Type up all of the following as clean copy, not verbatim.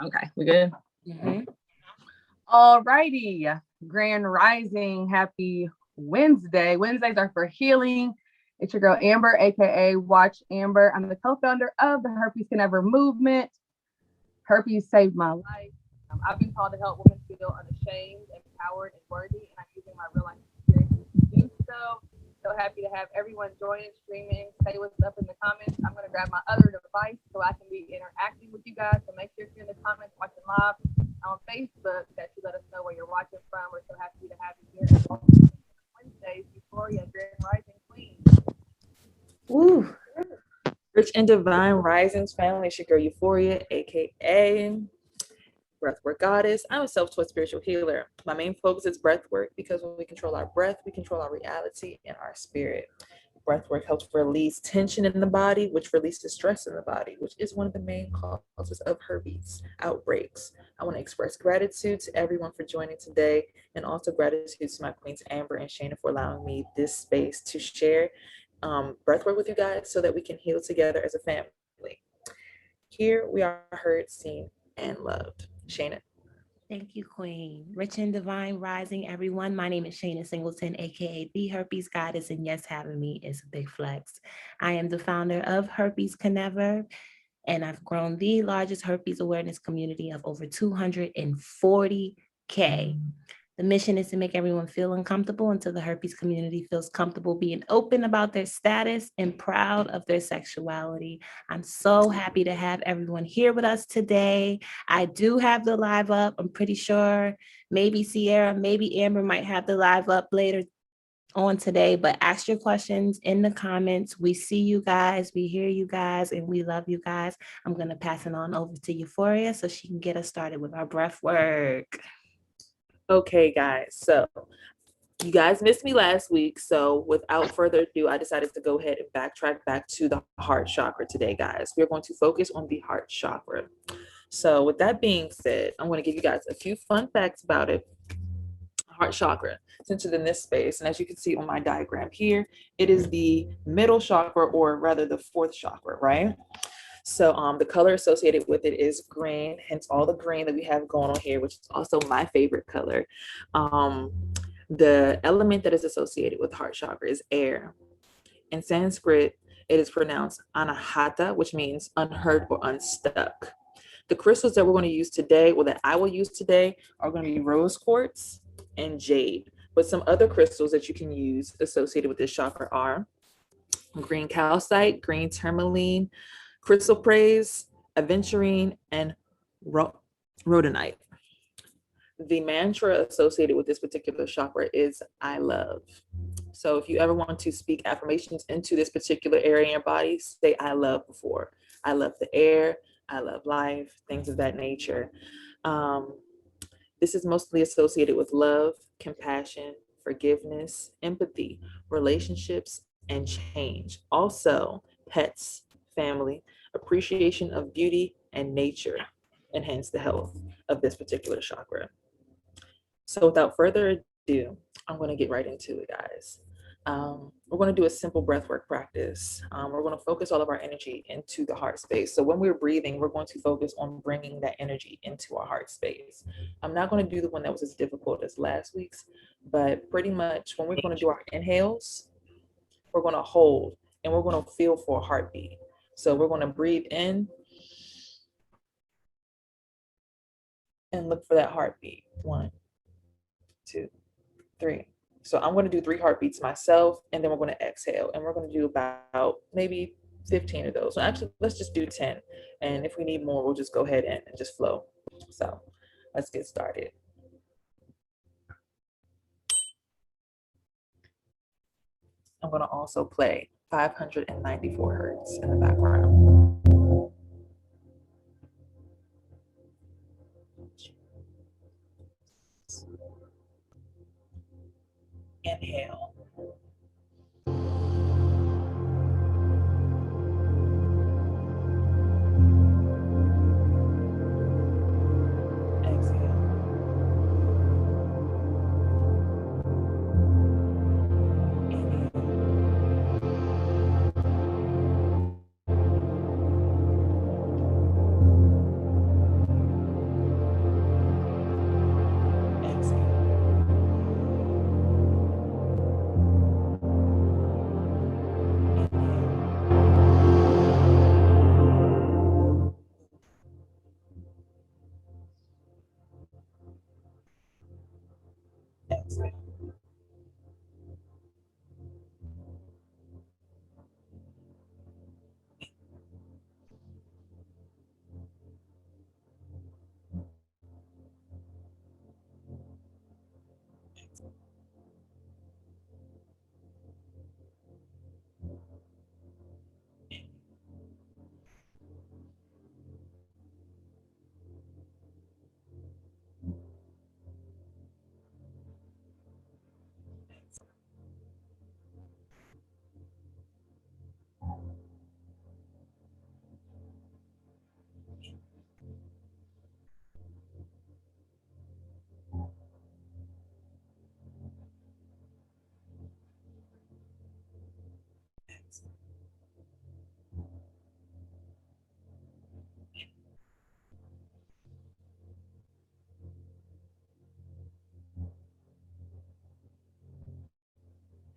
Okay, we good? Mm-hmm. All righty. Grand Rising. Happy Wednesday. Wednesdays are for healing. It's your girl Amber, aka Watch Amber. I'm the co-founder of the Herpes Can Never movement. Herpes saved my life. I've been called to help women feel unashamed, empowered, and worthy, and I'm using my real life experience to do so. So happy to have everyone joining, streaming. Say what's up in the comments. I'm going to grab my other device so I can be interacting with you guys. So make sure if you're in the comments watching live on Facebook that you let us know where you're watching from. We're so happy to have you here. Wednesdays, Euphoria, Grand Rising Queen. Woo. Rich and Divine Risings family. It's your girl Euphoria, aka Breathwork Goddess. I'm a self-taught spiritual healer. My main focus is breathwork because when we control our breath, we control our reality and our spirit. Breathwork helps release tension in the body, which releases stress in the body, which is one of the main causes of Herpes outbreaks. I want to express gratitude to everyone for joining today, and also gratitude to my queens Amber and Shayna for allowing me this space to share breathwork with you guys so that we can heal together as a family. Here we are heard, seen, and loved. Shayna. Thank you, Queen. Rich and Divine Rising, everyone. My name is Shayna Singleton, aka the Herpes Goddess, and yes, having me is a big flex. I am the founder of Herpes Can Never, and I've grown the largest herpes awareness community of over 240K. The mission is to make everyone feel uncomfortable until the herpes community feels comfortable being open about their status and proud of their sexuality. I'm so happy to have everyone here with us today. I do have the live up. I'm pretty sure maybe Sierra, maybe Amber might have the live up later on today, but ask your questions in the comments. We see you guys, we hear you guys, and we love you guys. I'm going to pass it on over to Euphoria so she can get us started with our breath work. Okay, guys. So you guys missed me last week. So without further ado, I decided to go ahead and backtrack back to the heart chakra today, guys. We're going to focus on the heart chakra. So with that being said, I'm going to give you guys a few fun facts about it. Heart chakra, centered in this space. And as you can see on my diagram here, it is the middle chakra, or rather the fourth chakra, right? So the color associated with it is green, hence all the green that we have going on here, which is also my favorite color. The element that is associated with heart chakra is air. In Sanskrit, it is pronounced anahata, which means unheard or unstuck. The crystals that we're going to use today, or that I will use today, are going to be rose quartz and jade. But some other crystals that you can use associated with this chakra are green calcite, green tourmaline, chrysoprase, aventurine, and rhodonite. The mantra associated with this particular chakra is I love. So if you ever want to speak affirmations into this particular area in your body, say I love before. I love the air, I love life, things of that nature. This is mostly associated with love, compassion, forgiveness, empathy, relationships, and change. Also, pets, family, appreciation of beauty and nature, and hence the health of this particular chakra. So without further ado, I'm going to get right into it, guys. We're going to do a simple breathwork practice. We're going to focus all of our energy into the heart space. So when we're breathing, we're going to focus on bringing that energy into our heart space. I'm not going to do the one that was as difficult as last week's, but pretty much when we're going to do our inhales, we're going to hold and we're going to feel for a heartbeat. So we're going to breathe in and look for that heartbeat. 1, 2, 3. So I'm going to do 3 heartbeats myself, and then we're going to exhale, and we're going to do about maybe 15 of those. So actually, let's just do 10. And if we need more, we'll just go ahead and just flow. So let's get started. I'm going to also play 594 hertz in the background. Inhale. Exhale.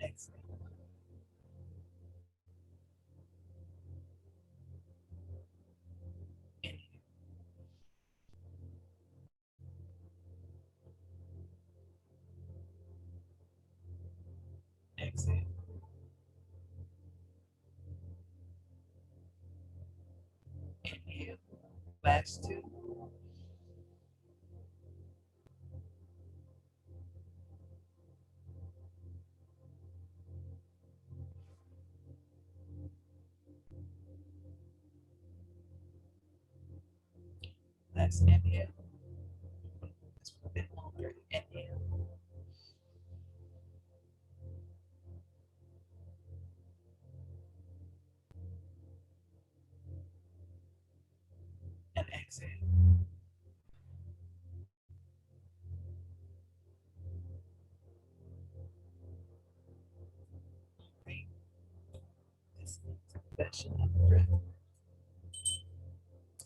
Exhale. Exhale. Inhale. Last two. Last inhale. Just a bit longer. Inhale. And exhale. Great. This is a session of breath.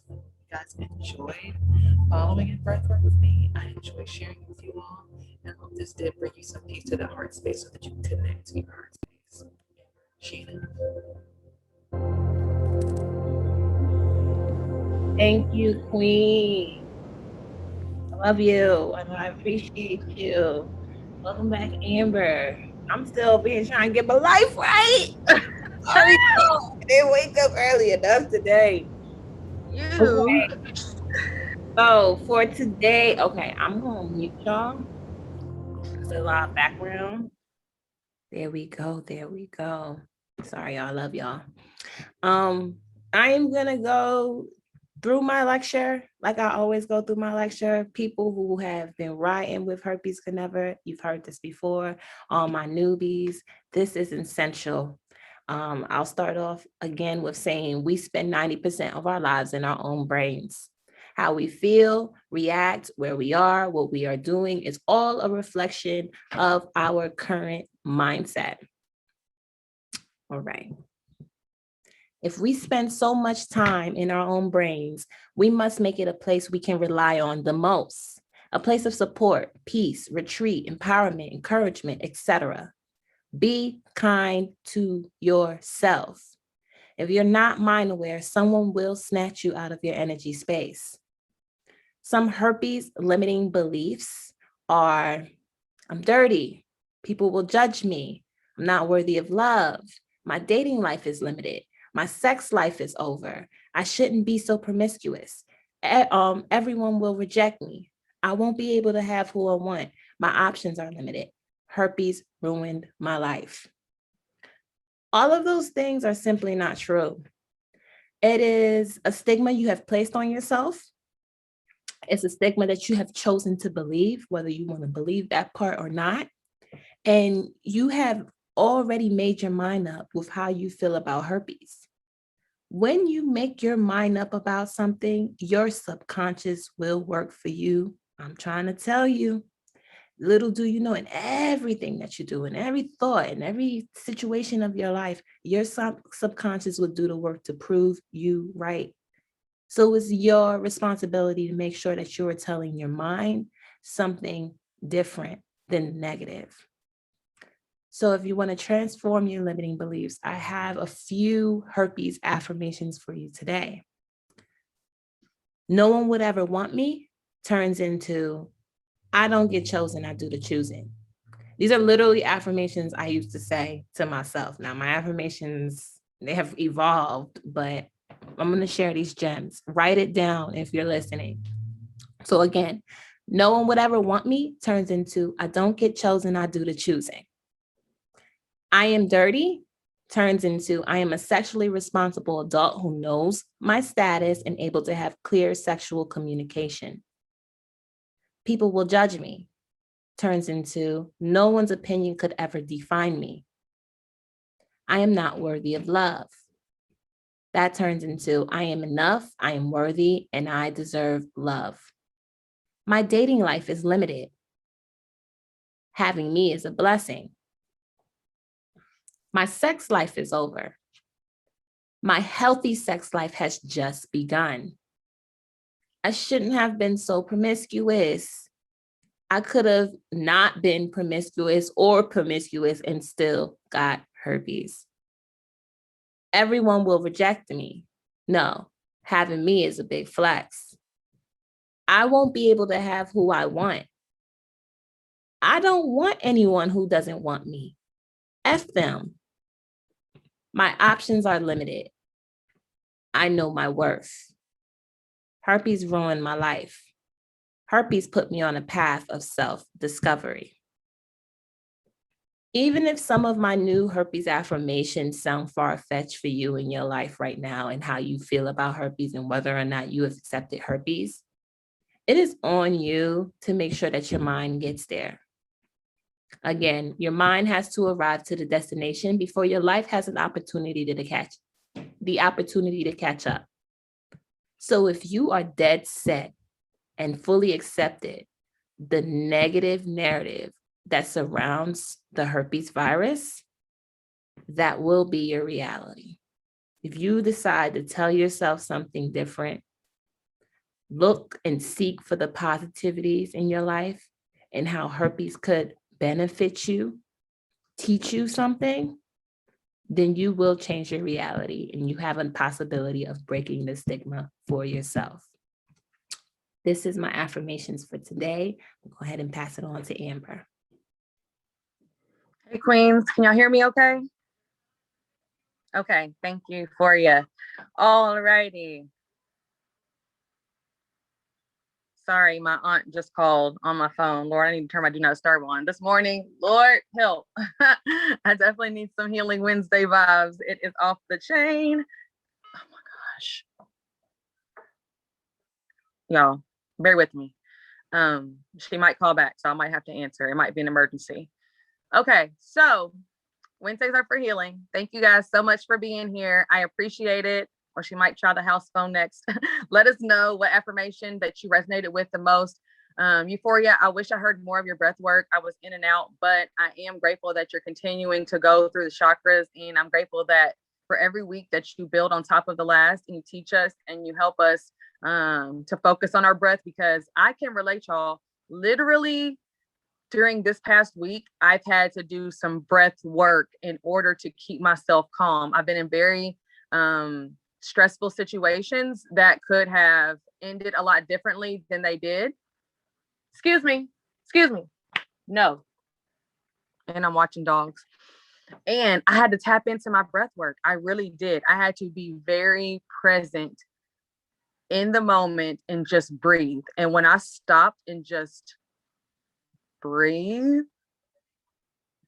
You guys enjoyed following in breath work with me. I enjoy sharing with you all. And I hope this did bring you some peace to the heart space so that you can connect to your heart space. Sheena. Thank you, Queen. I love you and I appreciate you. Welcome back, Amber. I'm still being trying to get my life right. Sorry, I didn't wake up early enough today. Okay. So for today, okay, I'm gonna mute y'all. There's a lot of background. There we go. There we go. Sorry, y'all. I love y'all. I am gonna go through my lecture, like I always go through my lecture. People who have been riding with herpes could never, you've heard this before. All my newbies, this is essential. I'll start off again with saying we spend 90% of our lives in our own brains. How we feel, react, where we are, what we are doing is all a reflection of our current mindset. All right. If we spend so much time in our own brains, we must make it a place we can rely on the most, a place of support, peace, retreat, empowerment, encouragement, etc. Be kind to yourself. If you're not mind aware, someone will snatch you out of your energy space. Some herpes limiting beliefs are, I'm dirty, people will judge me, I'm not worthy of love, my dating life is limited, my sex life is over, I shouldn't be so promiscuous, everyone will reject me, I won't be able to have who I want, my options are limited, herpes ruined my life. All of those things are simply not true. It is a stigma you have placed on yourself. It's a stigma that you have chosen to believe, whether you want to believe that part or not. And you have already made your mind up with how you feel about herpes. When you make your mind up about something, your subconscious will work for you. I'm trying to tell you. Little do you know, in everything that you do, in every thought, in every situation of your life, your subconscious will do the work to prove you right. So it's your responsibility to make sure that you're telling your mind something different than negative. So if you want to transform your limiting beliefs, I have a few herpes affirmations for you today. No one would ever want me turns into, I don't get chosen, I do the choosing. These are literally affirmations I used to say to myself. Now, my affirmations, they have evolved, but I'm going to share these gems. Write it down if you're listening. So again, no one would ever want me turns into I don't get chosen, I do the choosing. I am dirty turns into I am a sexually responsible adult who knows my status and able to have clear sexual communication. People will judge me turns into no one's opinion could ever define me. I am not worthy of love. That turns into I am enough, I am worthy, and I deserve love. My dating life is limited. Having me is a blessing. My sex life is over. My healthy sex life has just begun. I shouldn't have been so promiscuous. I could have not been promiscuous and still got herpes. Everyone will reject me. No, having me is a big flex. I won't be able to have who I want. I don't want anyone who doesn't want me. F them. My options are limited. I know my worth. Herpes ruined my life. Herpes put me on a path of self-discovery. Even if some of my new herpes affirmations sound far-fetched for you in your life right now and how you feel about herpes and whether or not you have accepted herpes, it is on you to make sure that your mind gets there. Again, your mind has to arrive to the destination before your life has an opportunity to catch up. So if you are dead set and fully accepted the negative narrative that surrounds the herpes virus, that will be your reality. If you decide to tell yourself something different, look and seek for the positivities in your life and how herpes could benefit you, teach you something, then you will change your reality and you have a possibility of breaking the stigma for yourself. This is my affirmations for today. I'll go ahead and pass it on to Amber. Hey, Queens, can y'all hear me okay? Okay, thank you for you. All righty. Sorry, my aunt just called on my phone. Lord, I need to turn my do not disturb on this morning. Lord, help. I definitely need some Healing Wednesday vibes. It is off the chain. Oh my gosh. Y'all, bear with me. She might call back, so I might have to answer. It might be an emergency. Okay, so Wednesdays are for healing. Thank you guys so much for being here. I appreciate it. Or she might try the house phone next. Let us know what affirmation that you resonated with the most. Euphoria, I wish I heard more of your breath work. I was in and out, but I am grateful that you're continuing to go through the chakras. And I'm grateful that for every week that you build on top of the last and you teach us and you help us to focus on our breath, because I can relate, y'all. Literally, during this past week, I've had to do some breath work in order to keep myself calm. I've been in very stressful situations that could have ended a lot differently than they did. Excuse me. No. And I'm watching dogs. And I had to tap into my breath work. I really did. I had to be very present in the moment and just breathe. And when I stopped and just breathe,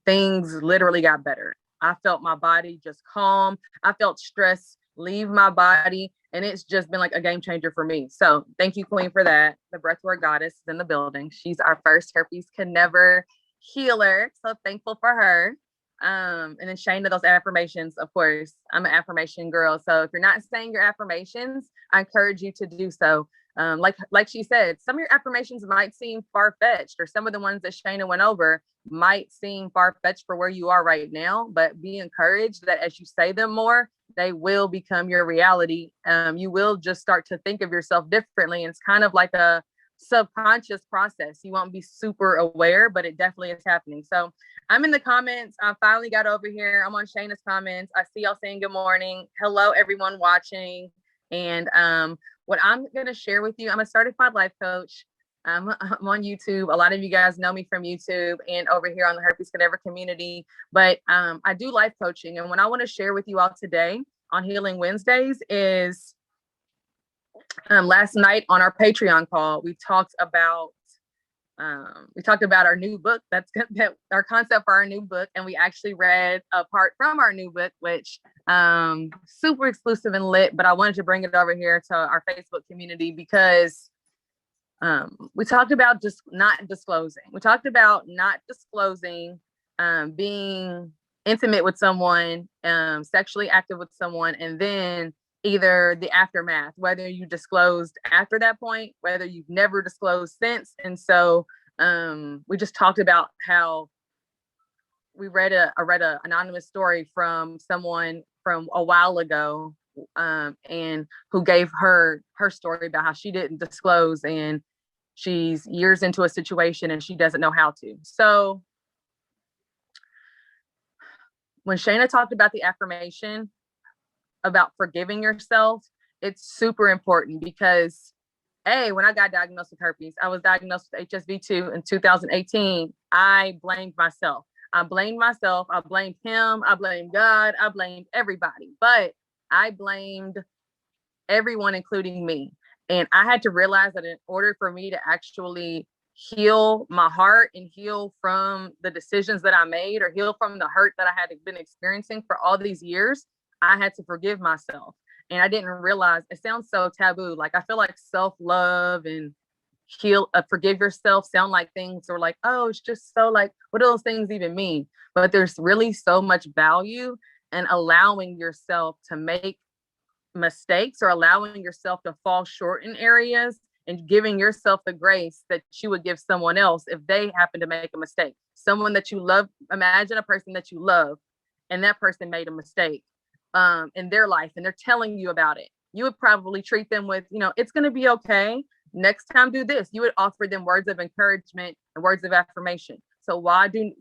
things literally got better. I felt my body just calm. I felt stress leave my body, and it's just been like a game changer for me. So thank you, Queen, for that. The breathwork goddess is in the building. She's our first herpes can never healer. So thankful for her. And then Shayna, those affirmations, of course, I'm an affirmation girl. So if you're not saying your affirmations, I encourage you to do so. Like she said, some of your affirmations might seem far-fetched, or some of the ones that Shayna went over might seem far-fetched for where you are right now, but be encouraged that as you say them more, they will become your reality. You will just start to think of yourself differently. And it's kind of like a subconscious process. You won't be super aware, but it definitely is happening. So I'm in the comments. I finally got over here. I'm on Shayna's comments. I see y'all saying good morning. Hello, everyone watching. And what I'm going to share with you, I'm a certified life coach. I'm on YouTube. A lot of you guys know me from YouTube and over here on the Herpes Cadaver community. But I do life coaching. And what I want to share with you all today on Healing Wednesdays is last night on our Patreon call, we talked about our new book. That our concept for our new book, and we actually read a part from our new book, which super exclusive and lit. But I wanted to bring it over here to our Facebook community because we talked about just not disclosing. We talked about not disclosing, being intimate with someone, sexually active with someone, and then either the aftermath, whether you disclosed after that point, whether you've never disclosed since. And so we just talked about how I read a anonymous story from someone from a while ago, and who gave her story about how she didn't disclose, and she's years into a situation and she doesn't know how to. So when Shayna talked about the affirmation about forgiving yourself, it's super important because when I got diagnosed with herpes, I was diagnosed with HSV2 in 2018. I blamed myself. I blamed him. I blamed God. I blamed everybody, but I blamed everyone, including me. And I had to realize that in order for me to actually heal my heart and heal from the decisions that I made, or heal from the hurt that I had been experiencing for all these years, I had to forgive myself. And I didn't realize, it sounds so taboo. Like, I feel like self-love and forgive yourself sound like things are like, oh, it's just so like, what do those things even mean? But there's really so much value in allowing yourself to make mistakes, or allowing yourself to fall short in areas, and giving yourself the grace that you would give someone else if they happen to make a mistake. Someone that you love, imagine a person that you love and that person made a mistake in their life, and they're telling you about it. You would probably treat them with, it's going to be okay. Next time, do this. You would offer them words of encouragement and words of affirmation. So why do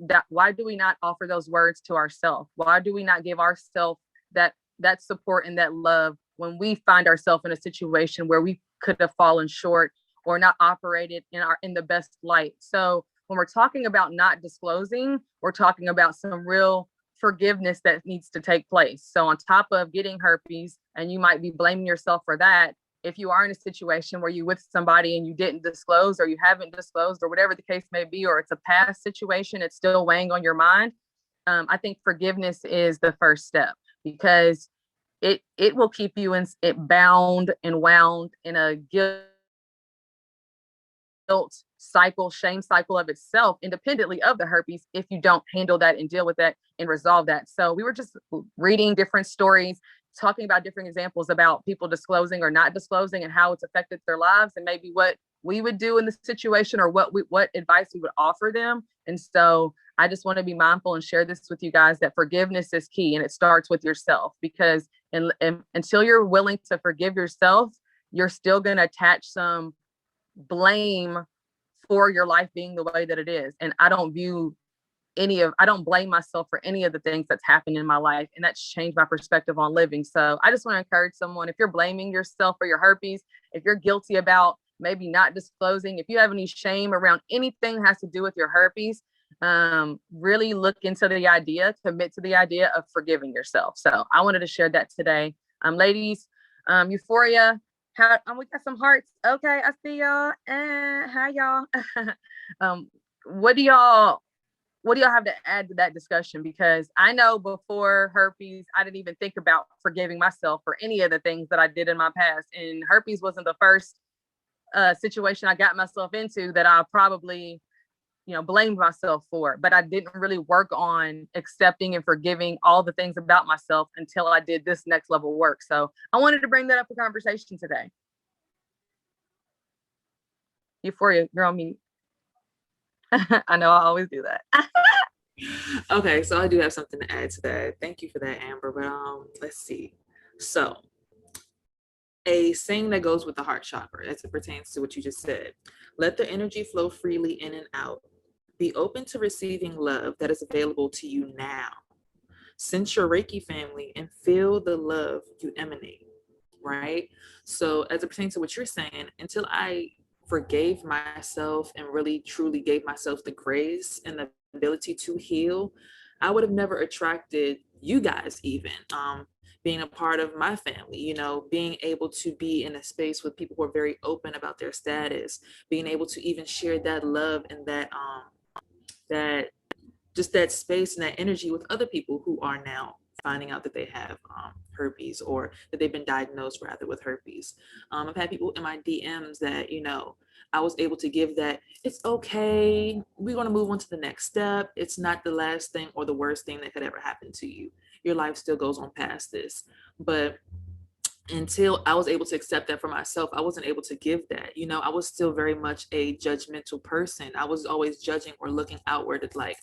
we not offer those words to ourselves? Why do we not give ourselves that support and that love when we find ourselves in a situation where we could have fallen short or not operated in the best light? So when we're talking about not disclosing, we're talking about some real forgiveness that needs to take place. So on top of getting herpes, and you might be blaming yourself for that, if you are in a situation where you're with somebody and you didn't disclose, or you haven't disclosed, or whatever the case may be, or it's a past situation, it's still weighing on your mind, I think forgiveness is the first step, because it will keep you bound and wound in a guilt cycle, shame cycle of itself, independently of the herpes, if you don't handle that and deal with that and resolve that. So we were just reading different stories, talking about different examples about people disclosing or not disclosing, and how it's affected their lives, and maybe what we would do in the situation, or what advice we would offer them. And so I just want to be mindful and share this with you guys, that forgiveness is key, and it starts with yourself, because until you're willing to forgive yourself, you're still going to attach some blame for your life being the way that it is. And I don't blame myself for any of the things that's happened in my life, and that's changed my perspective on living. So I just want to encourage someone, if you're blaming yourself for your herpes, if you're guilty about maybe not disclosing, if you have any shame around anything that has to do with your herpes, really look into commit to the idea of forgiving yourself. So I wanted to share that today. Ladies, Euphoria, we got some hearts. Okay, I see y'all. Hi y'all. What do y'all have to add to that discussion? Because I know before herpes, I didn't even think about forgiving myself for any of the things that I did in my past. And herpes wasn't the first situation I got myself into that I probably, blamed myself for. But I didn't really work on accepting and forgiving all the things about myself until I did this next level work. So I wanted to bring that up for conversation today. Euphoria, you're on mute. I know I always do that. Okay, so I do have something to add to that. Thank you for that, Amber. But let's see. So a saying that goes with the heart chakra as it pertains to what you just said: let the energy flow freely in and out. Be open to receiving love that is available to you now. Sense your Reiki family and feel the love you emanate, right? So as it pertains to what you're saying, until I forgave myself and really truly gave myself the grace and the ability to heal, I would have never attracted you guys even. Being a part of my family, you know, being able to be in a space with people who are very open about their status, being able to even share that love and that just that space and that energy with other people who are now finding out that they have herpes, or that they've been diagnosed rather with herpes. I've had people in my DMs that, you know, I was able to give that it's okay, we're going to move on to the next step. It's not the last thing or the worst thing that could ever happen to you. Your life still goes on past this. But until I was able to accept that for myself, I wasn't able to give that. You know, I was still very much a judgmental person. I was always judging or looking outward at like,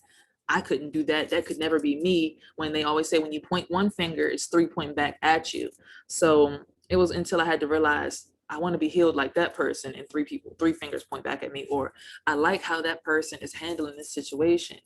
I couldn't do that. That could never be me. When they always say when you point one finger, it's three pointing back at you. So it was until I had to realize I want to be healed like that person, and three fingers point back at me, or I like how that person is handling this situation.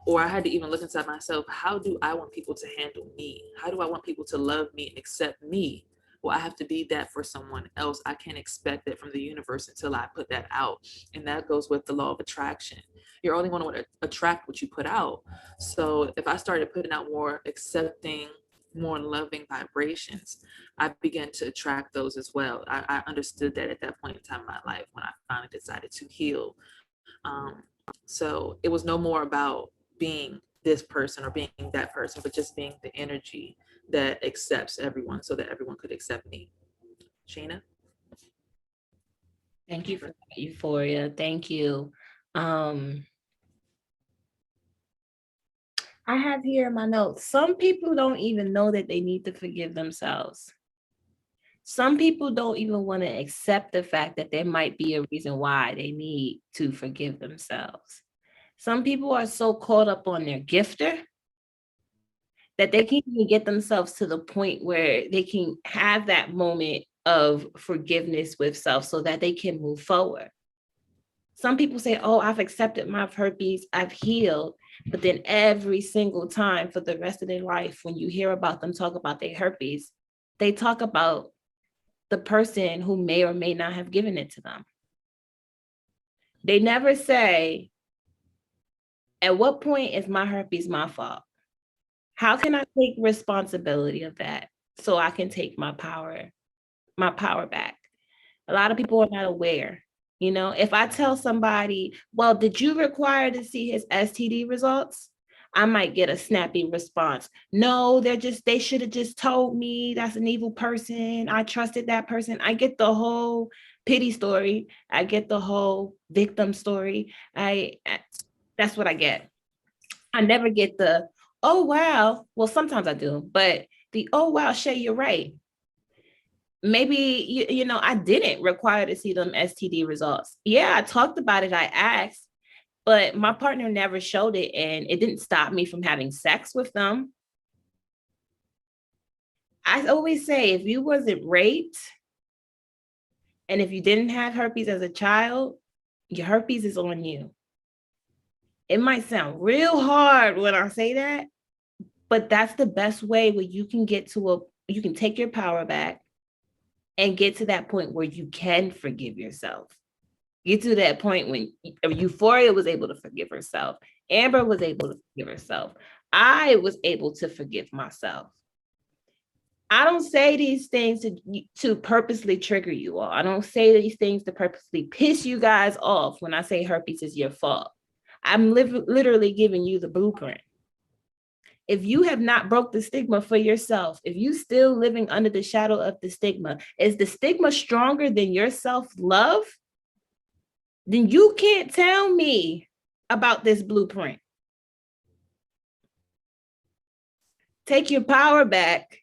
Or I had to even look inside myself. How do I want people to handle me? How do I want people to love me and accept me? Well, I have to be that for someone else. I can't expect that from the universe until I put that out. And that goes with the law of attraction. You're only going to attract what you put out. So if I started putting out more accepting, more loving vibrations, I began to attract those as well. I understood that at that point in time in my life when I finally decided to heal. So it was no more about being this person or being that person, but just being the energy that accepts everyone so that everyone could accept me. Sheena? Thank you for that, Euphoria. Thank you. I have here in my notes, some people don't even know that they need to forgive themselves. Some people don't even want to accept the fact that there might be a reason why they need to forgive themselves. Some people are so caught up on their gifter that they can't even get themselves to the point where they can have that moment of forgiveness with self so that they can move forward. Some people say, oh, I've accepted my herpes, I've healed. But then every single time for the rest of their life, when you hear about them talk about their herpes, they talk about the person who may or may not have given it to them. They never say, at what point is my herpes my fault? How can I take responsibility of that so I can take my power back? A lot of people are not aware. You know, if I tell somebody, well, did you require to see his STD results? I might get a snappy response. No, they should have just told me. That's an evil person. I trusted that person. I get the whole pity story. I get the whole victim story. That's what I get. I never get the, oh, wow. Well, sometimes I do, but the, oh, wow, Shay, you're right. Maybe, you know, I didn't require to see them STD results. Yeah, I talked about it. I asked, but my partner never showed it, and it didn't stop me from having sex with them. I always say, if you wasn't raped and if you didn't have herpes as a child, your herpes is on you. It might sound real hard when I say that, but that's the best way where you can get to you can take your power back and get to that point where you can forgive yourself. Get to that point when Euphoria was able to forgive herself. Amber was able to forgive herself. I was able to forgive myself. I don't say these things to purposely trigger you all. I don't say these things to purposely piss you guys off when I say herpes is your fault. I'm literally giving you the blueprint. If you have not broke the stigma for yourself, if you still living under the shadow of the stigma, is the stigma stronger than your self-love? Then you can't tell me about this blueprint. Take your power back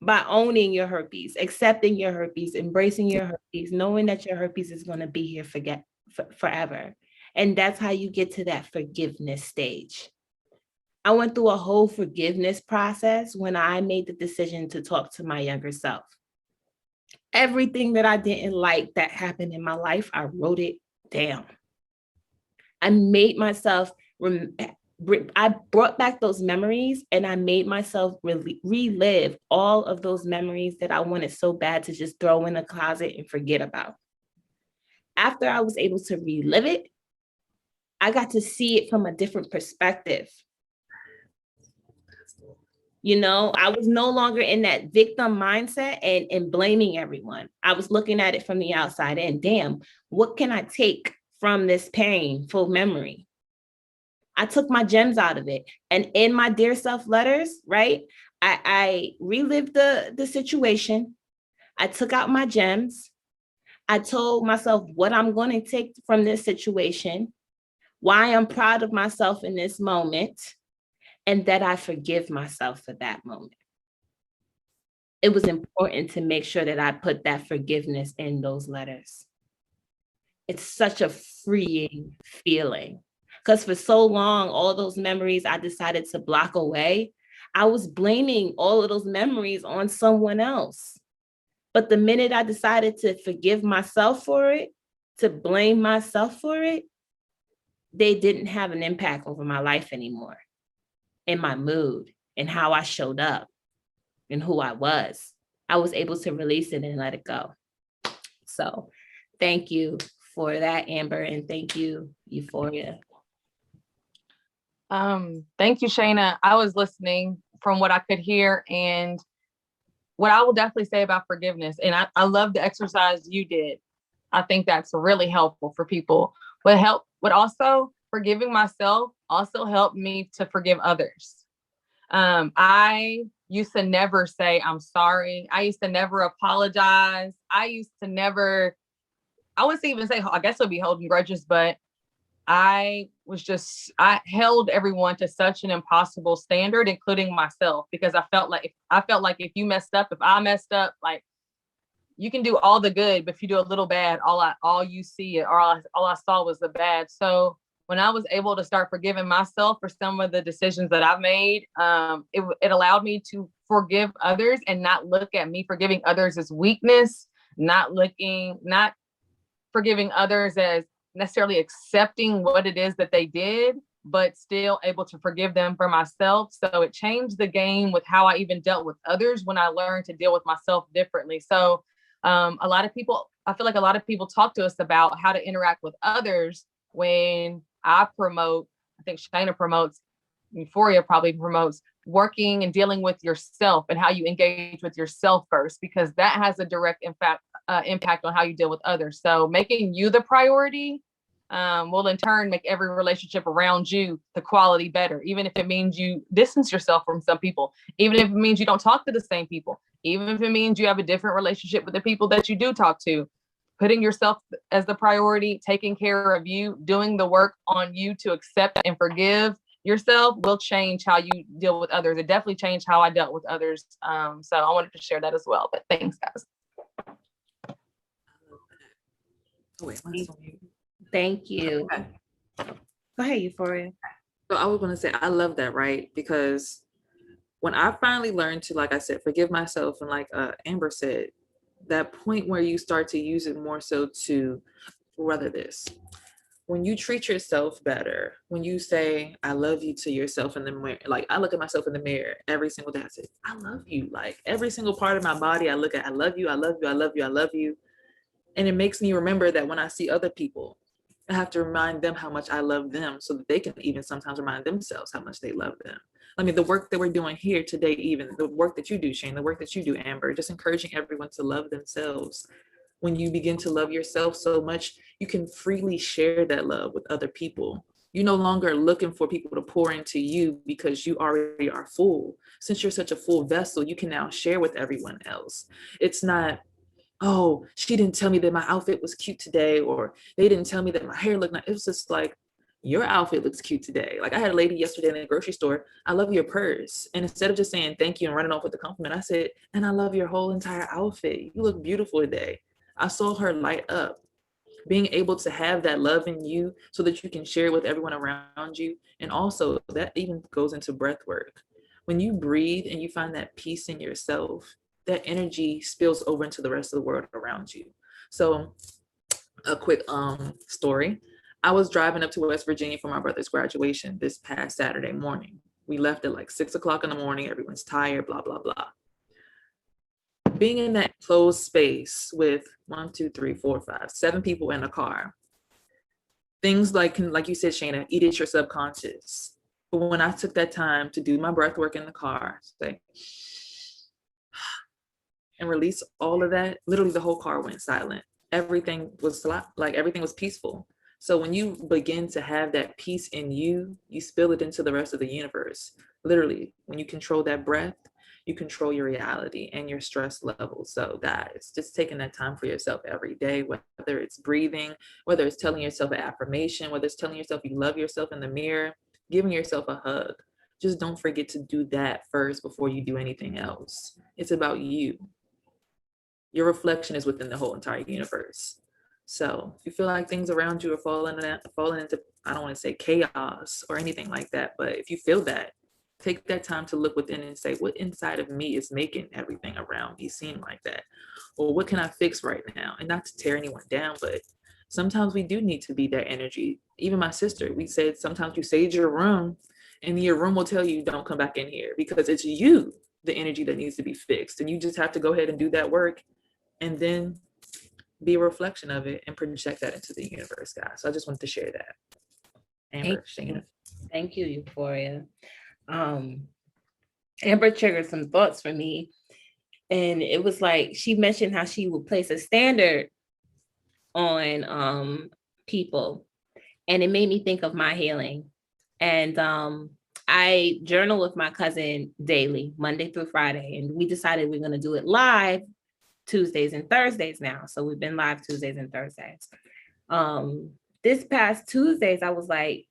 by owning your herpes, accepting your herpes, embracing your herpes, knowing that your herpes is going to be here forever. And that's how you get to that forgiveness stage. I went through a whole forgiveness process when I made the decision to talk to my younger self. Everything that I didn't like that happened in my life, I wrote it down. I made myself, I brought back those memories, and I made myself relive all of those memories that I wanted so bad to just throw in a closet and forget about. after I was able to relive it, I got to see it from a different perspective. You know, I was no longer in that victim mindset and blaming everyone. I was looking at it from the outside in. Damn, what can I take from this painful memory? I took my gems out of it. And in my dear self letters, right, I relived the situation. I took out my gems. I told myself what I'm going to take from this situation, why I'm proud of myself in this moment, and that I forgive myself for that moment. It was important to make sure that I put that forgiveness in those letters. It's such a freeing feeling, because for so long, all those memories I decided to block away, I was blaming all of those memories on someone else. But the minute I decided to forgive myself for it, to blame myself for it, they didn't have an impact over my life anymore, in my mood, and how I showed up, and who I was. I was able to release it and let it go. So thank you for that, Amber, and thank you, Euphoria. Thank you, Shayna. I was listening from what I could hear, and what I will definitely say about forgiveness, and I love the exercise you did. I think that's really helpful for people. But also forgiving myself also helped me to forgive others. I used to never say I'm sorry. I used to never apologize. I wouldn't even say, I guess it would be holding grudges, but I held everyone to such an impossible standard, including myself, because I felt like if you messed up, if I messed up, like, you can do all the good, but if you do a little bad, all you see, or all I saw was the bad. So when I was able to start forgiving myself for some of the decisions that I've made, it allowed me to forgive others and not look at me forgiving others as weakness, not forgiving others as necessarily accepting what it is that they did, but still able to forgive them for myself. So it changed the game with how I even dealt with others when I learned to deal with myself differently. So I feel like a lot of people talk to us about how to interact with others. When I think Shayna promotes, Euphoria probably promotes working and dealing with yourself and how you engage with yourself first, because that has a direct impact on how you deal with others. So making you the priority will in turn make every relationship around you, the quality, better, even if it means you distance yourself from some people, even if it means you don't talk to the same people, even if it means you have a different relationship with the people that you do talk to. Putting yourself as the priority, taking care of you, doing the work on you to accept and forgive yourself will change how you deal with others. It definitely changed how I dealt with others. So I wanted to share that as well. But thanks, guys. Thank you. Okay. Go ahead, Euphoria. So I was going to say, I love that, right? Because when I finally learned to, like I said, forgive myself, and like Amber said, that point where you start to use it more so to rather this. When you treat yourself better, when you say, I love you to yourself in the mirror, like I look at myself in the mirror every single day, I say, I love you. Like every single part of my body, I look at, I love you, I love you, I love you, I love you. And it makes me remember that when I see other people, I have to remind them how much I love them, so that they can even sometimes remind themselves how much they love them. I mean, the work that we're doing here today, even the work that you do, Shane, the work that you do, Amber, just encouraging everyone to love themselves. When you begin to love yourself so much, you can freely share that love with other people. You're no longer looking for people to pour into you because you already are full. Since you're such a full vessel, you can now share with everyone else. It's not, oh, she didn't tell me that my outfit was cute today, or they didn't tell me that my hair looked nice. It was just like, your outfit looks cute today. Like I had a lady yesterday in the grocery store, I love your purse. And instead of just saying thank you and running off with a compliment, I said, and I love your whole entire outfit. You look beautiful today. I saw her light up. Being able to have that love in you so that you can share it with everyone around you. And also that even goes into breath work. When you breathe and you find that peace in yourself, that energy spills over into the rest of the world around you. So a quick story. I was driving up to West Virginia for my brother's graduation this past Saturday morning. We left at like 6 o'clock in the morning. Everyone's tired, blah, blah, blah. being in that closed space with 1, 2, 3, 4, 5, 7 people in a car, things like you said, Shayna, eat at your subconscious. But when I took that time to do my breath work in the car, say, and release all of that, literally the whole car went silent. Everything was everything was peaceful. So when you begin to have that peace in you, you spill it into the rest of the universe. Literally, when you control that breath, you control your reality and your stress levels. So guys, just taking that time for yourself every day, whether it's breathing, whether it's telling yourself an affirmation, whether it's telling yourself you love yourself in the mirror, giving yourself a hug. Just don't forget to do that first before you do anything else. It's about you. Your reflection is within the whole entire universe. So if you feel like things around you are falling into, I don't want to say chaos or anything like that, but if you feel that, take that time to look within and say, what inside of me is making everything around me seem like that? Or what can I fix right now? And not to tear anyone down, but sometimes we do need to be that energy. Even my sister, we said sometimes you sage your room and your room will tell you don't come back in here because it's you, the energy that needs to be fixed. And you just have to go ahead and do that work and then be a reflection of it and project that into the universe, guys. So I just wanted to share that. Amber, Shayna. Thank you, Euphoria. Amber triggered some thoughts for me. And it was like, she mentioned how she would place a standard on people. And it made me think of my healing. And I journal with my cousin daily, Monday through Friday. And we decided we're going to do it live Tuesdays and Thursdays now. So we've been live Tuesdays and Thursdays. This past Tuesdays, I was like,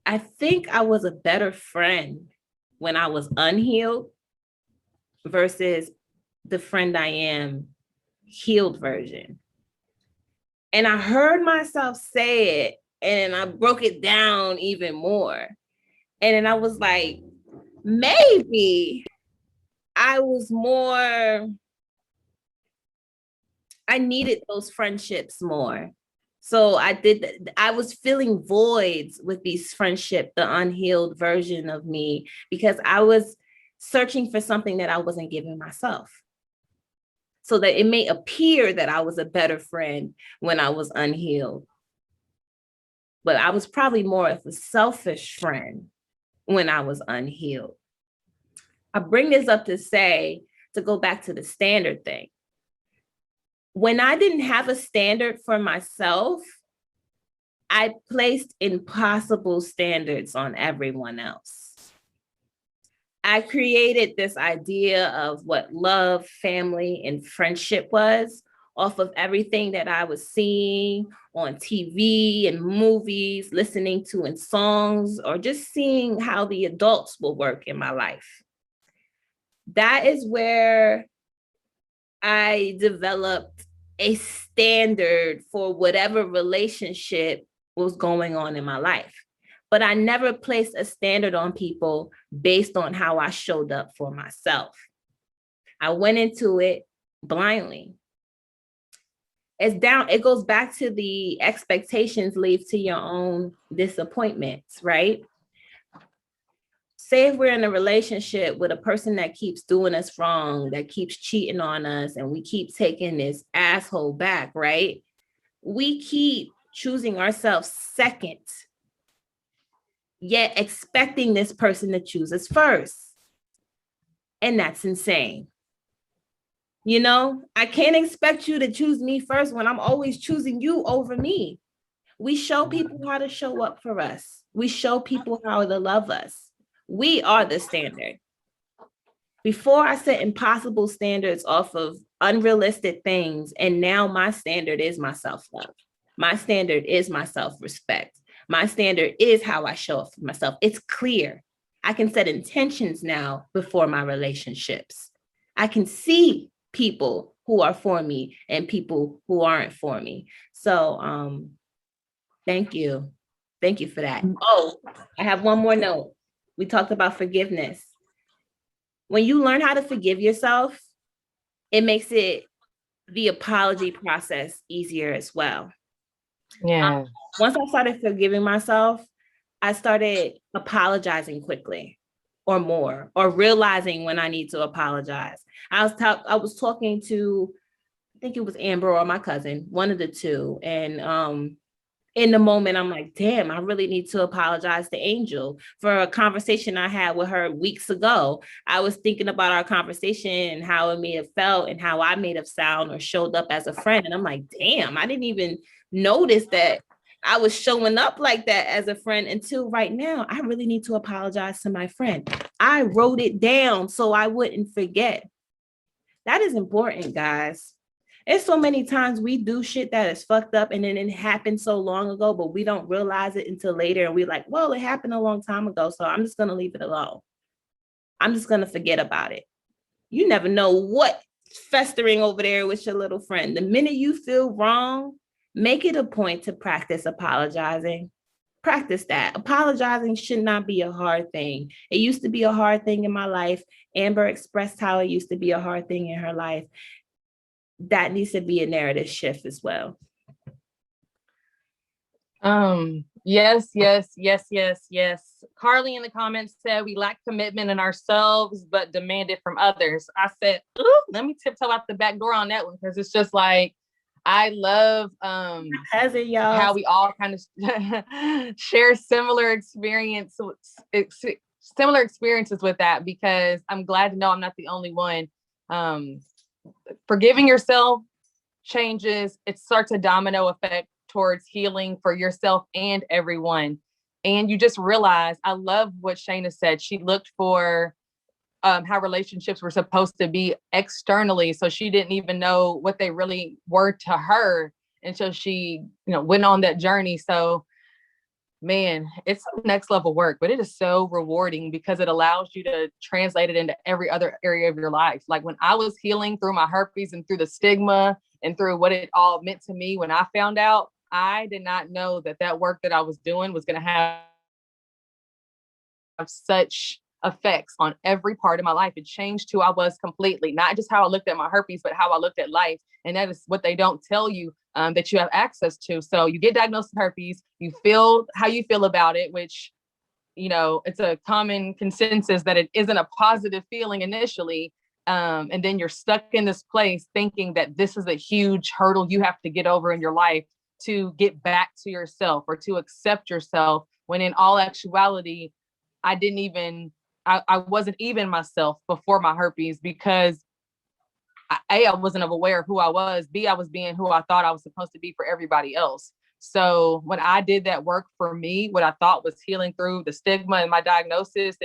I think I was a better friend when I was unhealed versus the friend I am healed version. And I heard myself say it and I broke it down even more. And then I was like, maybe I needed those friendships more. So I was filling voids with these friendships, the unhealed version of me, because I was searching for something that I wasn't giving myself. So that it may appear that I was a better friend when I was unhealed. But I was probably more of a selfish friend when I was unhealed. I bring this up to go back to the standard thing. When I didn't have a standard for myself, I placed impossible standards on everyone else. I created this idea of what love, family, and friendship was off of everything that I was seeing on TV and movies, listening to in songs, or just seeing how the adults will work in my life. That is where I developed a standard for whatever relationship was going on in my life. But I never placed a standard on people based on how I showed up for myself. I went into it blindly. It goes back to the expectations lead to your own disappointments, right? Say if we're in a relationship with a person that keeps doing us wrong, that keeps cheating on us, and we keep taking this asshole back, right? We keep choosing ourselves second, yet expecting this person to choose us first. And that's insane. You know, I can't expect you to choose me first when I'm always choosing you over me. We show people how to show up for us. We show people how to love us. We are the standard. Before I set impossible standards off of unrealistic things, and now my standard is my self-love. My standard is my self-respect. My standard is how I show up for myself. It's clear. I can set intentions now before my relationships. I can see people who are for me and people who aren't for me. So thank you. Thank you for that. Oh, I have one more note. We talked about forgiveness. When you learn how to forgive yourself, it makes the apology process easier as well. Yeah. Once I started forgiving myself, I started apologizing quickly. or more, or realizing when I need to apologize. I was talking to, I think it was Amber or my cousin, one of the two. And in the moment, I'm like, damn, I really need to apologize to Angel for a conversation I had with her weeks ago. I was thinking about our conversation and how it may have felt and how I may have sound or showed up as a friend. And I'm like, damn, I didn't even notice that I was showing up like that as a friend until right now. I really need to apologize to my friend. I wrote it down so I wouldn't forget. That is important, guys. It's so many times we do shit that is fucked up and then it happened so long ago, but we don't realize it until later. And we're like, well, it happened a long time ago, so I'm just going to leave it alone. I'm just going to forget about it. You never know what's festering over there with your little friend. The minute you feel wrong, make it a point to practice apologizing. Practice that. Apologizing should not be a hard thing. It used to be a hard thing in my life. Amber expressed how it used to be a hard thing in her life. That needs to be a narrative shift as well. Yes. Carly in the comments said we lack commitment in ourselves, but demand it from others. I said, ooh, let me tiptoe out the back door on that one, because it's just like, I love how we all kind of share similar experiences with that, because I'm glad to know I'm not the only one. Forgiving yourself changes, it starts a domino effect towards healing for yourself and everyone. And you just realize, I love what Shayna said. She looked for how relationships were supposed to be externally. So she didn't even know what they really were to her until she, went on that journey. So man, it's next level work, but it is so rewarding because it allows you to translate it into every other area of your life. Like when I was healing through my herpes and through the stigma and through what it all meant to me, when I found out, I did not know that work that I was doing was going to have such effects on every part of my life. It changed who I was completely, not just how I looked at my herpes, but how I looked at life. And that is what they don't tell you that you have access to. So you get diagnosed with herpes, you feel how you feel about it, which, it's a common consensus that it isn't a positive feeling initially. And then you're stuck in this place thinking that this is a huge hurdle you have to get over in your life to get back to yourself or to accept yourself, when in all actuality, I wasn't even myself before my herpes, because I wasn't aware of who I was. B, I was being who I thought I was supposed to be for everybody else. So when I did that work for me, what I thought was healing through the stigma and my diagnosis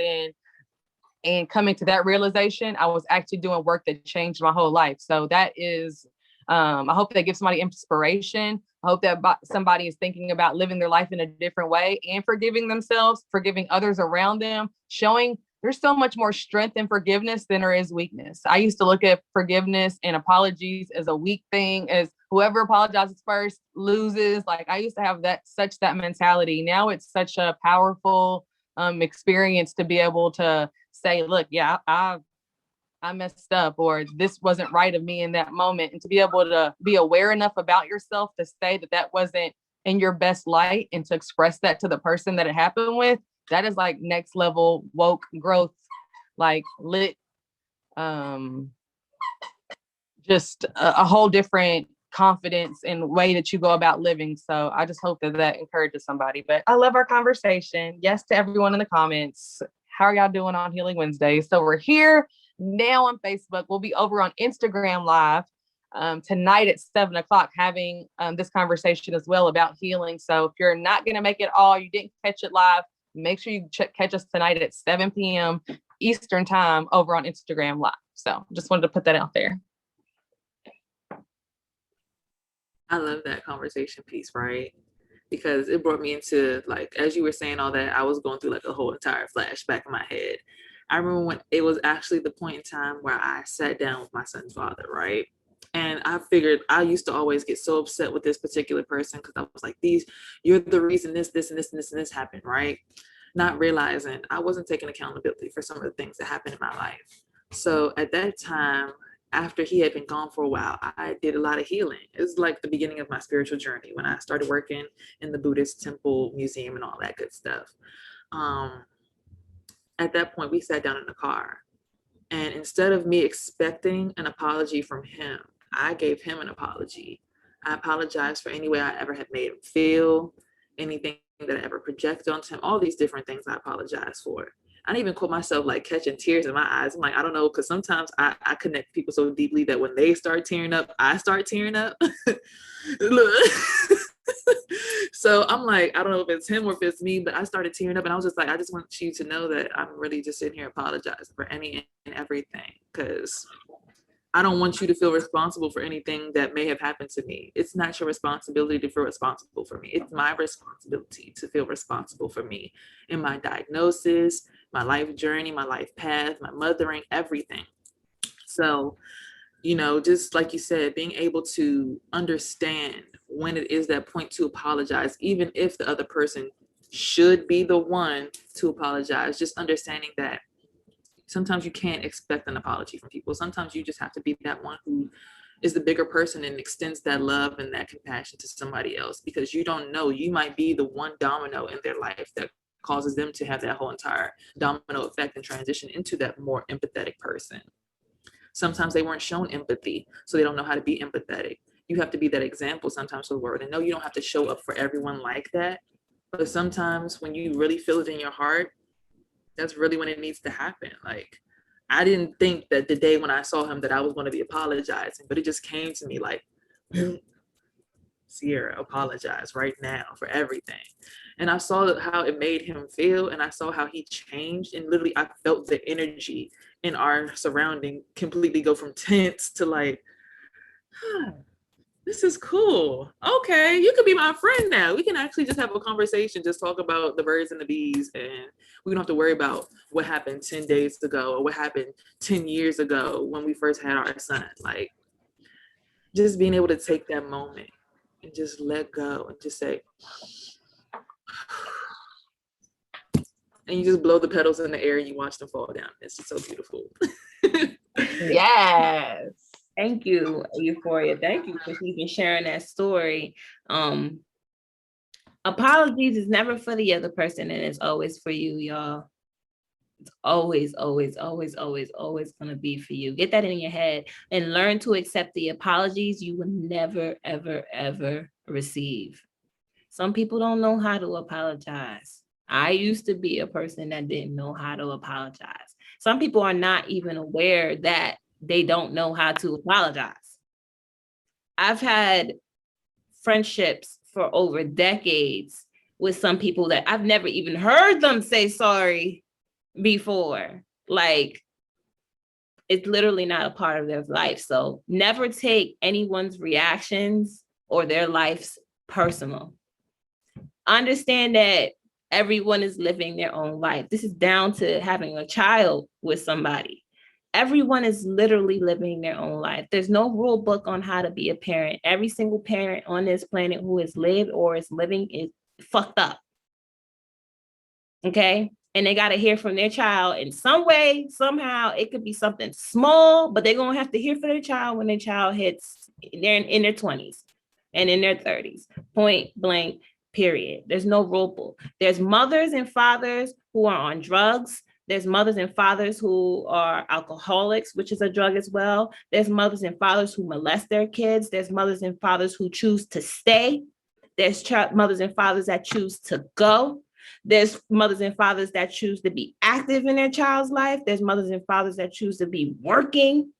and coming to that realization, I was actually doing work that changed my whole life. So that is, I hope that gives somebody inspiration. I hope that somebody is thinking about living their life in a different way and forgiving themselves, forgiving others around them, showing there's so much more strength in forgiveness than there is weakness. I used to look at forgiveness and apologies as a weak thing, as whoever apologizes first loses. Like I used to have that mentality. Now it's such a powerful experience to be able to say, look, yeah, I messed up, or this wasn't right of me in that moment. And to be able to be aware enough about yourself to say that wasn't in your best light and to express that to the person that it happened with, that is like next level woke growth, like lit, just a whole different confidence and way that you go about living. So I just hope that encourages somebody. But I love our conversation. Yes to everyone in the comments. How are y'all doing on Healing Wednesday? So we're here now on Facebook. We'll be over on Instagram Live tonight at 7:00 having this conversation as well about healing. So if you're not going to make it all, you didn't catch it live, make sure you catch us tonight at 7 p.m. Eastern time over on Instagram Live. So just wanted to put that out there. I love that conversation piece, right? Because it brought me into, like, as you were saying all that, I was going through like a whole entire flashback in my head. I remember when it was actually the point in time where I sat down with my son's father, right? And I figured I used to always get so upset with this particular person because I was like, you're the reason this, and this happened, right? Not realizing I wasn't taking accountability for some of the things that happened in my life. So at that time, after he had been gone for a while, I did a lot of healing. It was like the beginning of my spiritual journey when I started working in the Buddhist temple museum and all that good stuff. at that point, we sat down in the car. And instead of me expecting an apology from him, I gave him an apology. I apologized for any way I ever had made him feel, anything that I ever projected onto him, all these different things I apologize for. I didn't even call myself like catching tears in my eyes. I'm like, I don't know, because sometimes I connect people so deeply that when they start tearing up, I start tearing up. So I'm like, I don't know if it's him or if it's me, but I started tearing up and I was just like, I just want you to know that I'm really just sitting here apologizing for any and everything, because I don't want you to feel responsible for anything that may have happened to me. It's not your responsibility to feel responsible for me. It's my responsibility to feel responsible for me in my diagnosis, my life journey, my life path, my mothering, everything. So, you know, just like you said, being able to understand when it is that point to apologize, even if the other person should be the one to apologize, just understanding that sometimes you can't expect an apology from people. Sometimes you just have to be that one who is the bigger person and extends that love and that compassion to somebody else, because you don't know, you might be the one domino in their life that causes them to have that whole entire domino effect and transition into that more empathetic person. Sometimes they weren't shown empathy, so they don't know how to be empathetic. You have to be that example sometimes for the world. And no, you don't have to show up for everyone like that. But sometimes when you really feel it in your heart, that's really when it needs to happen. Like, I didn't think that the day when I saw him that I was going to be apologizing, but it just came to me like, Sierra, apologize right now for everything. And I saw how it made him feel, and I saw how he changed, and literally I felt the energy in our surrounding completely go from tense to like, this is cool. Okay, you can be my friend now. We can actually just have a conversation, just talk about the birds and the bees, and we don't have to worry about what happened 10 days ago or what happened 10 years ago when we first had our son. Like, just being able to take that moment and just let go and just say, and you just blow the petals in the air and you watch them fall down. It's just so beautiful. Yes. Thank you, Euphoria. Thank you for even sharing that story. Apologies is never for the other person, and it's always for you, y'all. It's always, always, always, always, always going to be for you. Get that in your head and learn to accept the apologies you will never, ever, ever receive. Some people don't know how to apologize. I used to be a person that didn't know how to apologize. Some people are not even aware that they don't know how to apologize. I've had friendships for over decades with some people that I've never even heard them say sorry before. Like, it's literally not a part of their life. So never take anyone's reactions or their lives personal. Understand that everyone is living their own life. This is down to having a child with somebody. Everyone is literally living their own life. There's no rule book on how to be a parent. Every single parent on this planet who has lived or is living is fucked up. Okay? And they got to hear from their child in some way, somehow. It could be something small, but they're going to have to hear from their child when their child hits, they're in their 20s and in their 30s. Point blank, period. There's no rule book. There's mothers and fathers who are on drugs. There's mothers and fathers who are alcoholics, which is a drug as well. There's mothers and fathers who molest their kids. There's mothers and fathers who choose to stay. There's mothers and fathers that choose to go. There's mothers and fathers that choose to be active in their child's life. There's mothers and fathers that choose to be working.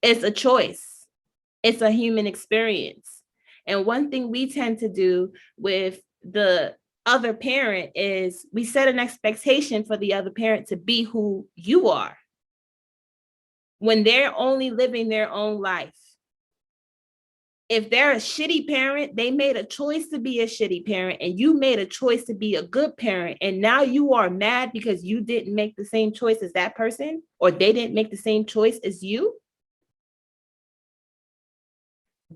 It's a choice. It's a human experience. And one thing we tend to do with the other parent is we set an expectation for the other parent to be who you are when they're only living their own life. If they're a shitty parent, they made a choice to be a shitty parent, and you made a choice to be a good parent. And now you are mad because you didn't make the same choice as that person, or they didn't make the same choice as you.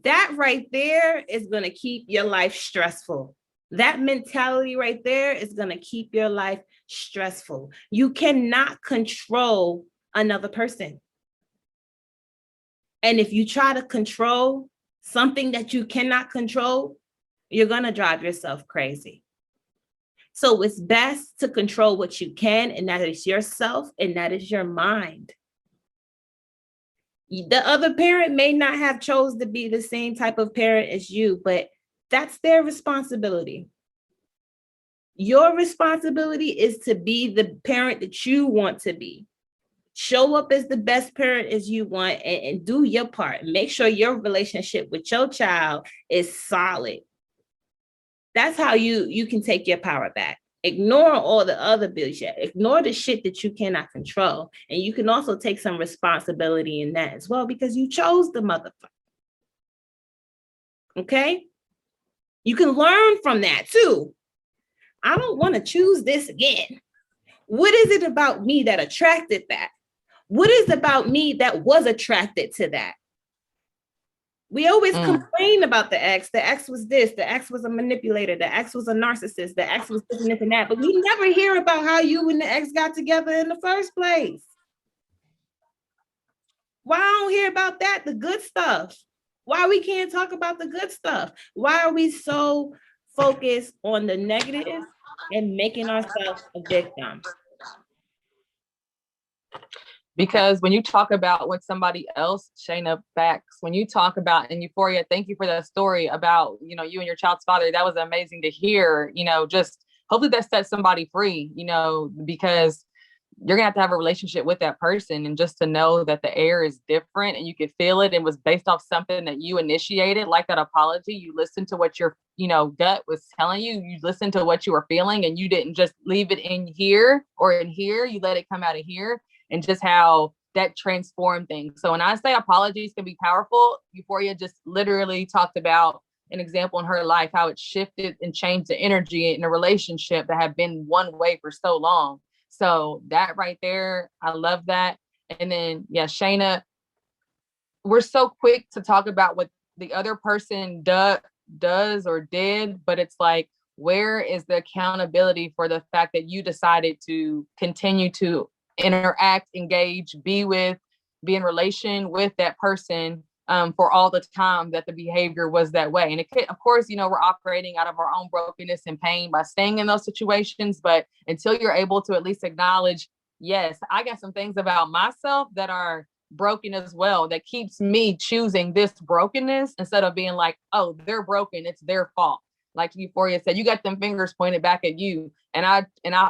That right there is going to keep your life stressful. That mentality right there is going to keep your life stressful. You cannot control another person. And if you try to control something that you cannot control, you're going to drive yourself crazy. So it's best to control what you can, and that is yourself, and that is your mind. The other parent may not have chose to be the same type of parent as you, but that's their responsibility. Your responsibility is to be the parent that you want to be. Show up as the best parent as you want, and do your part. Make sure your relationship with your child is solid. That's how you can take your power back. Ignore all the other bullshit. Ignore the shit that you cannot control. And you can also take some responsibility in that as well, because you chose the motherfucker. Okay? You can learn from that too. I don't want to choose this again. What is it about me that attracted that? What is it about me that was attracted to that? We always complain about the ex. The ex was this, the ex was a manipulator, the ex was a narcissist, the ex was this and this and that, but we never hear about how you and the ex got together in the first place. Why I don't hear about that? The good stuff. Why we can't talk about the good stuff? Why are we so focused on the negative and making ourselves a victim? Because when you talk about what somebody else, Shayna, facts, when you talk about in Euphoria, thank you for that story about, you know, you and your child's father. That was amazing to hear, you know, just hopefully that sets somebody free, you know, because you're gonna have to have a relationship with that person, and just to know that the air is different and you can feel it and was based off something that you initiated, like that apology. You listened to what your, you know, gut was telling you. You listened to what you were feeling, and you didn't just leave it in here or in here. You let it come out of here, and just how that transformed things. So when I say apologies can be powerful, Euphoria just literally talked about an example in her life, how it shifted and changed the energy in a relationship that had been one way for so long. So that right there, I love that. And then, yeah, Shayna, we're so quick to talk about what the other person does or did, but it's like, where is the accountability for the fact that you decided to continue to interact, engage, be in relation with that person for all the time that the behavior was that way? And it could, of course, you know, we're operating out of our own brokenness and pain by staying in those situations. But until you're able to at least acknowledge, yes, I got some things about myself that are broken as well, that keeps me choosing this brokenness instead of being like, oh, they're broken, it's their fault. Like Euphoria said, you got them fingers pointed back at you. And I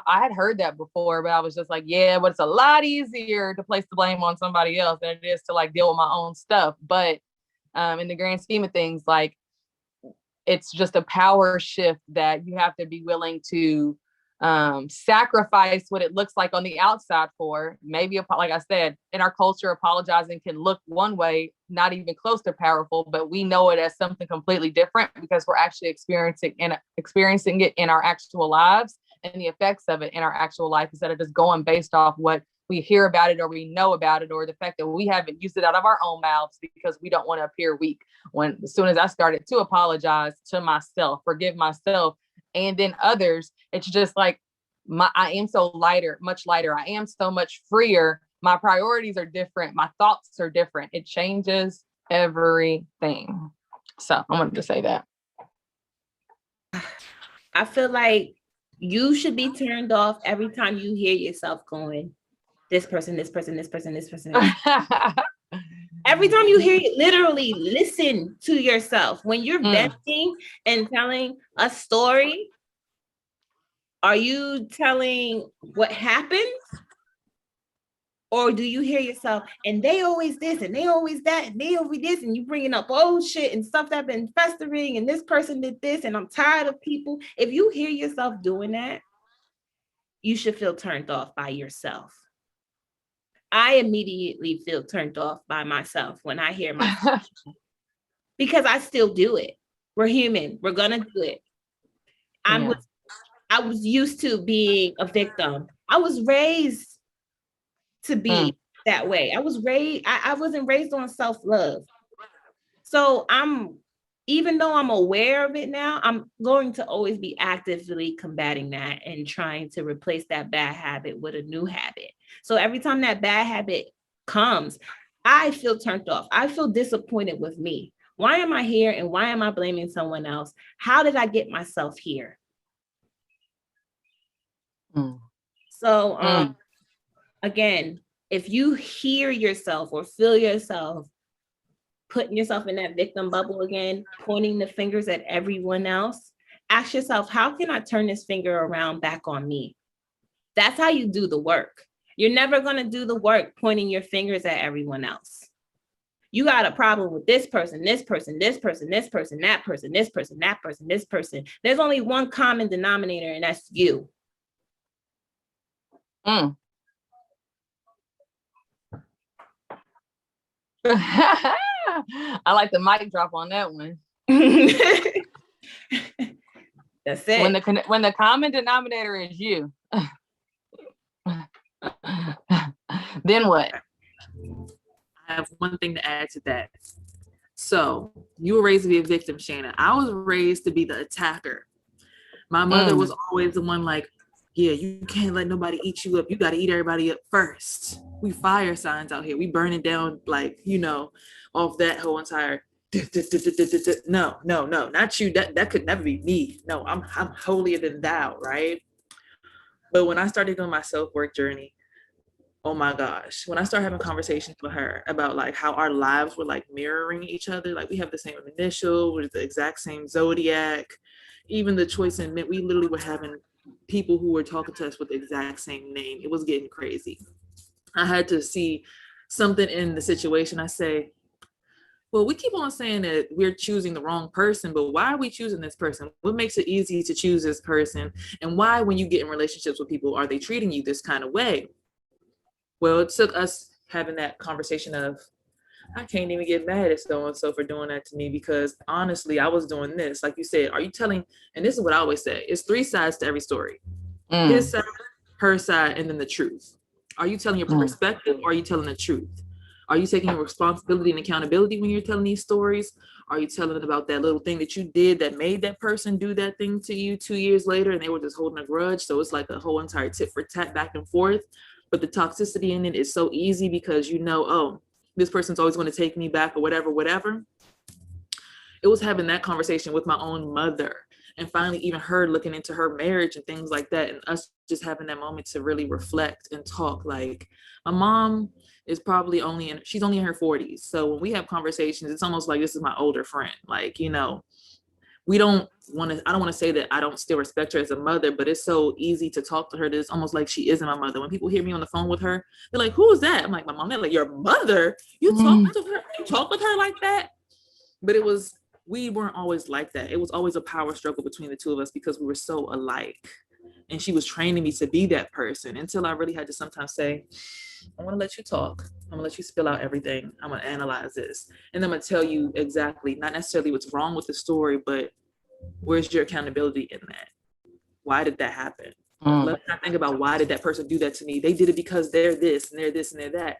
had heard that before, but I was just like, yeah, but it's a lot easier to place the blame on somebody else than it is to like deal with my own stuff. But in the grand scheme of things, like, it's just a power shift that you have to be willing to sacrifice what it looks like on the outside for. Maybe, like I said, in our culture, apologizing can look one way, not even close to powerful, but we know it as something completely different because we're actually experiencing it in our actual lives and the effects of it in our actual life, instead of just going based off what we hear about it or we know about it, or the fact that we haven't used it out of our own mouths because we don't want to appear weak. When as soon as I started to apologize to myself, forgive myself, and then others, it's just like I am so much lighter. I am so much freer. My priorities are different. My thoughts are different. It changes everything. So I wanted to say that. I feel like you should be turned off every time you hear yourself going, this person, this person, this person, this person. Every time you hear it, literally listen to yourself. When you're venting and telling a story, are you telling what happened? Or do you hear yourself, and they always this, and they always that, and they always this, and you bringing up old shit and stuff that's been festering, and this person did this, and I'm tired of people. If you hear yourself doing that, you should feel turned off by yourself. I immediately feel turned off by myself when I hear myself because I still do it. We're human. We're gonna do it. I was used to being a victim. I was raised to be that way. I wasn't raised on self-love. So even though I'm aware of it now, I'm going to always be actively combating that and trying to replace that bad habit with a new habit. So every time that bad habit comes, I feel turned off. I feel disappointed with me. Why am I here? And why am I blaming someone else? How did I get myself here? So again, if you hear yourself or feel yourself putting yourself in that victim bubble again, pointing the fingers at everyone else, ask yourself, how can I turn this finger around back on me? That's how you do the work. You're never going to do the work pointing your fingers at everyone else. You got a problem with this person, this person, this person, this person, that person, this person, that person, this person. There's only one common denominator, and that's you. I like the mic drop on that one. That's it. When the common denominator is you, then what? I have one thing to add to that. So you were raised to be a victim, Shannon. I was raised to be the attacker. My mother was always the one like, yeah, you can't let nobody eat you up. You got to eat everybody up first. We fire signs out here. We burn it down like, you know, off that whole entire, no, not you. That could never be me. No, I'm holier than thou, right? But when I started doing my self-work journey, oh my gosh, when I started having conversations with her about like how our lives were like mirroring each other, like we have the same initial, we're the exact same zodiac, even the choice in mint, we literally were having people who were talking to us with the exact same name. It was getting crazy. I had to see something in the situation. I say, well, we keep on saying that we're choosing the wrong person, but why are we choosing this person? What makes it easy to choose this person? And why, when you get in relationships with people, are they treating you this kind of way? Well, it took us having that conversation of, I can't even get mad at so-and-so for doing that to me, because honestly, I was doing this. Like you said, are you telling, and this is what I always say, it's 3 sides to every story. His side, her side, and then the truth. Are you telling your perspective, or are you telling the truth? Are you taking responsibility and accountability when you're telling these stories? Are you telling them about that little thing that you did that made that person do that thing to you 2 years later and they were just holding a grudge? So it's like a whole entire tit for tat back and forth. But the toxicity in it is so easy because you know, oh, this person's always going to take me back or whatever. It was having that conversation with my own mother, and finally even her looking into her marriage and things like that, and us just having that moment to really reflect and talk. Like, my mom is probably she's only in her 40s. So when we have conversations, it's almost like this is my older friend. Like, you know, I don't want to say that I don't still respect her as a mother, but it's so easy to talk to her that it's almost like she isn't my mother. When people hear me on the phone with her, they're like, who is that? I'm like, my mom. They're like, your mother? You talk to her? You talk with her like that? But we weren't always like that. It was always a power struggle between the two of us because we were so alike. And she was training me to be that person until I really had to sometimes say, I want to let you talk. I'm gonna let you spill out everything. I'm gonna analyze this. And I'm gonna tell you exactly, not necessarily what's wrong with the story, but where's your accountability in that? Why did that happen? Let's not think about why did that person do that to me. They did it because they're this and they're this and they're that.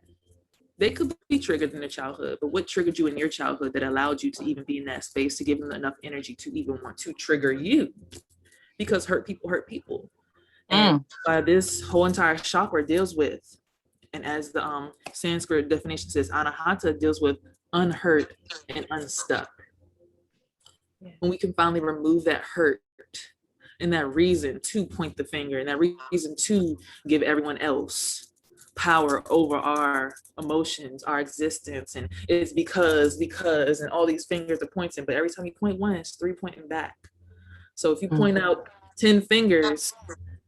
They could be triggered in their childhood, but what triggered you in your childhood that allowed you to even be in that space to give them enough energy to even want to trigger you? Because hurt people. And by this whole entire chakra deals with, and as the Sanskrit definition says, anahata deals with unhurt and unstuck. When we can finally remove that hurt and that reason to point the finger and that reason to give everyone else power over our emotions, our existence, and it's because, and all these fingers are pointing, but every time you point one, it's 3 pointing back. So if you point out 10 fingers,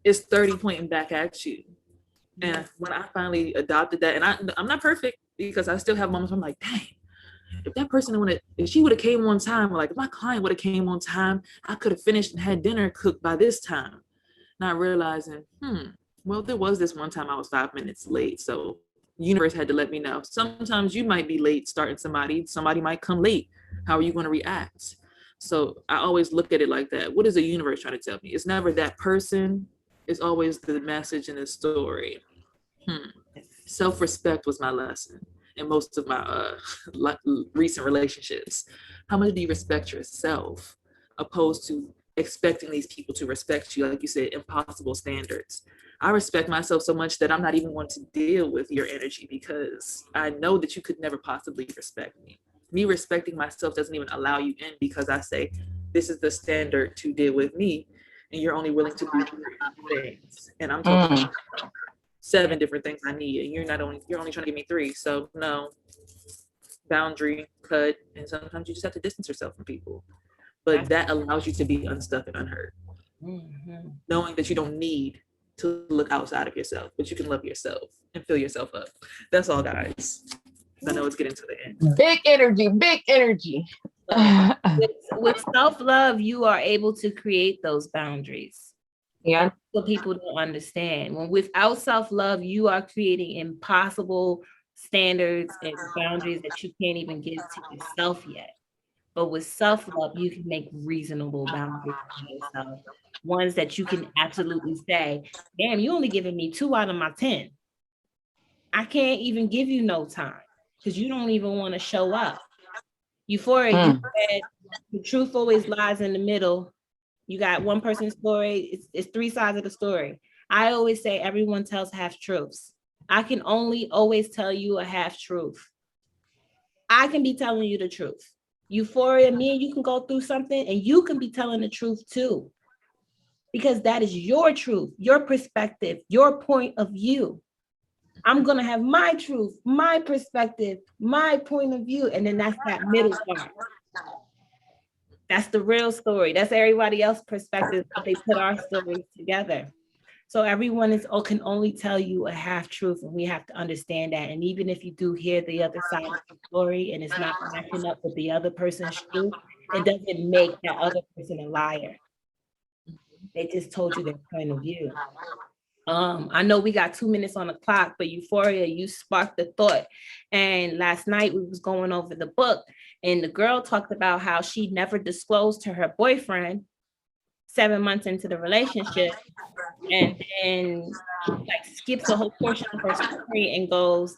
it's 30 pointing back at you. And when I finally adopted that, and I'm not perfect because I still have moments where I'm like, dang, if that person if she would have came on time, or like if my client would have came on time, I could have finished and had dinner cooked by this time. Not realizing, well, there was this one time I was 5 minutes late. So universe had to let me know. Sometimes you might be late starting somebody might come late. How are you going to react? So I always look at it like that. What is the universe trying to tell me? It's never that person. It's always the message in the story. Self-respect was my lesson in most of my recent relationships. How much do you respect yourself opposed to expecting these people to respect you? Like you said, impossible standards. I respect myself so much that I'm not even going to deal with your energy because I know that you could never possibly respect me. Me respecting myself doesn't even allow you in because I say, this is the standard to deal with me. and you're only willing to do 3 things. And I'm talking 7 different things I need, and you're only trying to give me 3. So no, boundary, cut, and sometimes you just have to distance yourself from people. But that allows you to be unstuck and unhurt. Knowing that you don't need to look outside of yourself, but you can love yourself and fill yourself up. That's all, guys. I know it's getting to the end. Big energy, big energy. With self-love, you are able to create those boundaries. Yeah. What people don't understand. When without self-love, you are creating impossible standards and boundaries that you can't even give to yourself yet. But with self-love, you can make reasonable boundaries for yourself. Ones that you can absolutely say, damn, you only giving me 2 out of my 10. I can't even give you no time because you don't even want to show up. Euphoria, you said the truth always lies in the middle. You got one person's story, it's 3 sides of the story. I always say everyone tells half truths. I can only always tell you a half truth. I can be telling you the truth. Euphoria, me and you can go through something and you can be telling the truth too. Because that is your truth, your perspective, your point of view. I'm going to have my truth, my perspective, my point of view. And then that's that middle part. That's the real story. That's everybody else's perspective, but they put our stories together. So everyone can only tell you a half truth, and we have to understand that. And even if you do hear the other side of the story and it's not matching up with the other person's truth, it doesn't make that other person a liar. They just told you their point of view. I know we got 2 minutes on the clock, but Euphoria, you sparked the thought. And last night we was going over the book, and the girl talked about how she never disclosed to her boyfriend 7 months into the relationship, and then like skips a whole portion of her story and goes,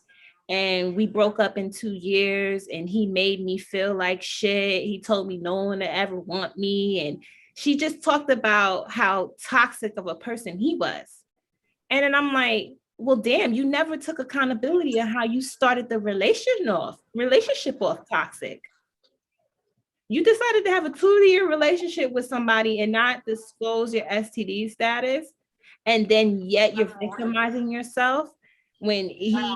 and we broke up in 2 years, and he made me feel like shit. He told me no one would ever want me, and she just talked about how toxic of a person he was. And then I'm like, well, damn, you never took accountability on how you started the relationship off toxic. You decided to have a 2-year relationship with somebody and not disclose your STD status, and then yet you're victimizing yourself when he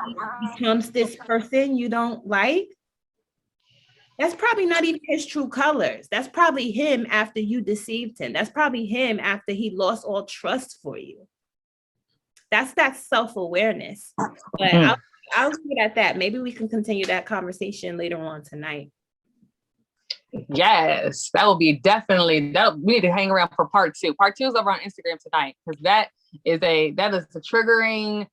becomes this person you don't like. That's probably not even his true colors. That's probably him after you deceived him. That's probably him after he lost all trust for you. That's that self-awareness. But I'll leave it at that. Maybe we can continue that conversation later on tonight. Yes, that will be definitely, we need to hang around for part 2. Part 2 is over on Instagram tonight, because that is a triggering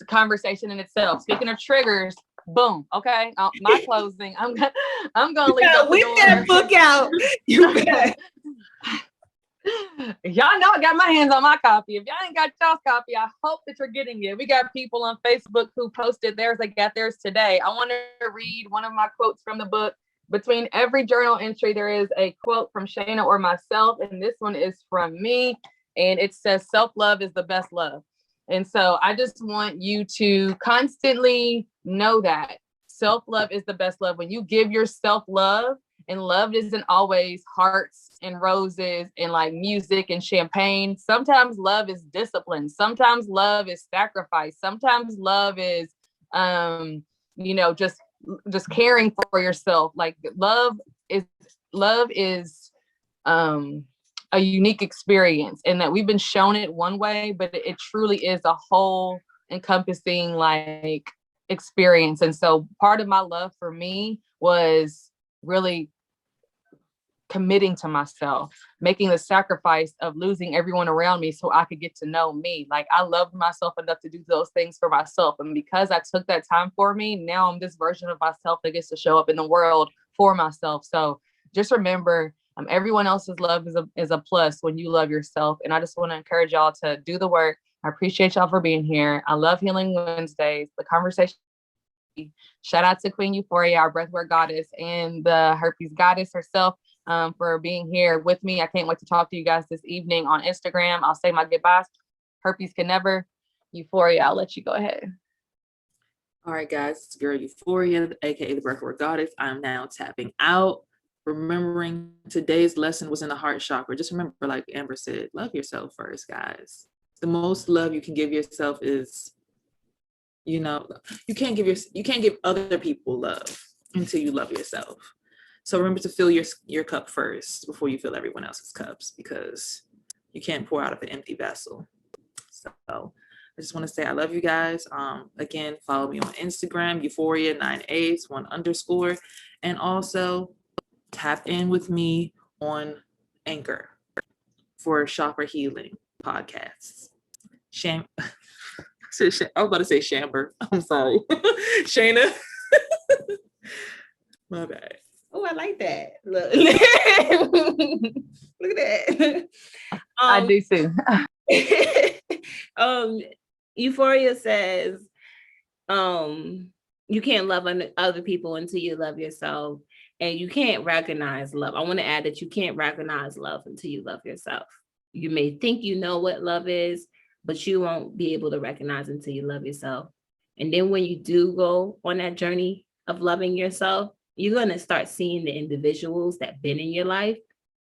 conversation in itself. Speaking of triggers, boom. Okay, my closing. I'm gonna leave that. Whip that book out. You bet. Y'all know I got my hands on my copy. If y'all ain't got y'all's copy, I hope that you're getting it. We got people on Facebook who posted theirs. They got theirs today. I want to read one of my quotes from the book. Between every journal entry, there is a quote from Shayna or myself, and this one is from me, and it says, self-love is the best love. And so I just want you to constantly know that self-love is the best love. When you give yourself love, and love isn't always hearts and roses and like music and champagne. Sometimes love is discipline. Sometimes love is sacrifice. Sometimes love is, just caring for yourself. Like love is a unique experience, and that we've been shown it one way, but it truly is a whole encompassing like experience. And so part of my love for me was really committing to myself, making the sacrifice of losing everyone around me so I could get to know me. Like I loved myself enough to do those things for myself. And because I took that time for me, now I'm this version of myself that gets to show up in the world for myself. So just remember, everyone else's love is a plus when you love yourself. And I just want to encourage y'all to do the work. I appreciate y'all for being here. I love Healing Wednesdays, the conversation. Shout out to Queen Euphoria, our breathwork goddess, and the herpes goddess herself, for being here with me. I can't wait to talk to you guys this evening on Instagram. I'll say my goodbyes. Herpes can never. Euphoria, I'll let you go ahead. All right, guys, it's girl Euphoria, aka the breathwork goddess. I'm now tapping out. remembering today's lesson was in the heart chakra. Just remember, like Amber said, love yourself first, guys. The most love you can give yourself is, you can't give other people love until you love yourself. So remember to fill your cup first before you fill everyone else's cups, because you can't pour out of an empty vessel. So I just want to say I love you guys. Again, follow me on Instagram, Euphoria981_, and also tap in with me on Anchor for Chakra Healing podcasts. I was about to say Shamber. I'm sorry. Shayna. My bad. Oh, I like that. Look, look at that. I do too. Euphoria says, you can't love other people until you love yourself, and you can't recognize love. I want to add that you can't recognize love until you love yourself. You may think you know what love is, but you won't be able to recognize until you love yourself. And then when you do go on that journey of loving yourself, you're going to start seeing the individuals that been in your life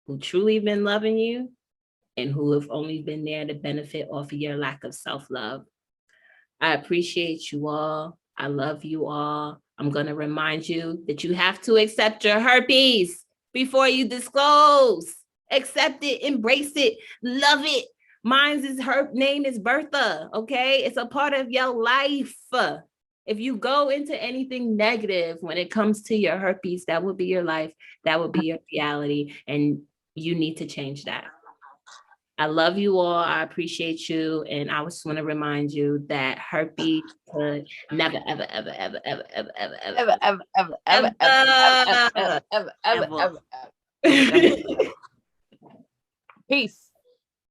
who truly been loving you and who have only been there to benefit off of your lack of self-love. I appreciate you all. I love you all. I'm going to remind you that you have to accept your herpes before you disclose. Accept it, embrace it, love it. Her name is Bertha, okay? It's a part of your life. If you go into anything negative when it comes to your herpes, that would be your life. That would be your reality. And you need to change that. I love you all. I appreciate you. And I just want to remind you that herpes could never, ever, ever, ever, ever, ever, ever, ever, ever, ever, ever, ever, ever, ever. Peace.